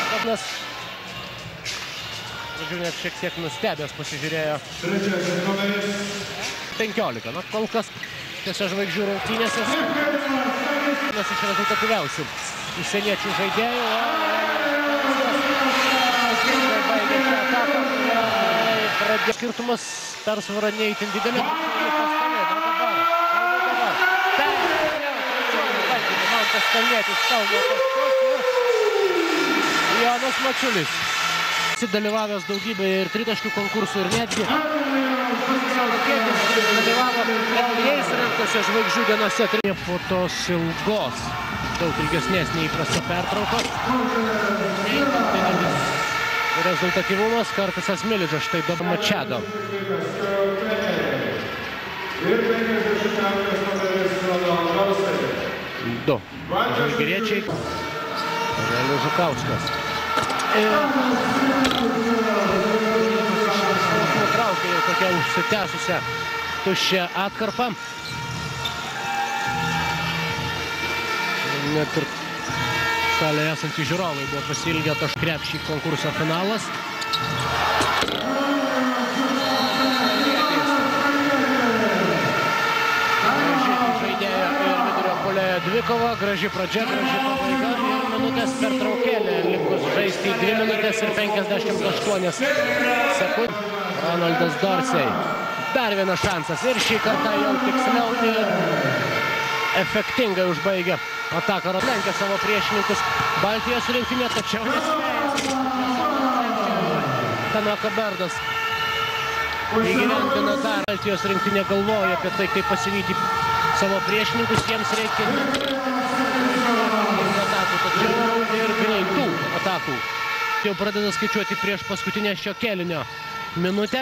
Serkanas, žodžiu, net šiek tiek nustebęs pasižiūrėjo. 15, na kol kas tiesa žvaigždžių rungtynėse. Vienas iš rezultatyviausių užsieniečių žaidėjų. Baigė šią etapą. Pradėjo skirtumas persvara neįtin didelė. Mantas Kalnietis saugo taškus ir Jonas Mačiulis. Dalyvavęs daugybėje ir tritaškių konkursų ir netgi dalyvavo jais renkose žvaigždžių dienose. Po tos ilgos, daug ilgesnės neįprasta pertraukos. Rezultatyvumas Kartasas Milidžas, štai dabar Mačado. Du žalgiriečiai. Aurelijus Žukauskas. Nutraukė jau tokia užsitęsusią tuščią atkarpą. Net ir salėje esantys žiūrovai buvo pasiilgę taškų krepšį konkurso finalas. Dvikova, graži pradžia, graži pabaiga ir minutės pertraukėlė. Likus žaisti 2 minutės ir 58 sekundės. Ronaldas Dorsey. Dar vienas šansas ir šį kartą jau tiksliau ir efektingai užbaigė ataką. Lenkė savo priešininkus Baltijos rinktinė, tačiau nespėjo. Tanaka Berdas įgyvendina dar. Baltijos rinktinė galvoja apie tai, kaip pasivyti savo priešininkus, jiems reikia atakų, tačiau ir greitų atakų. Jau pradeda skaičiuoti prieš paskutinę šio kėlinio minutę.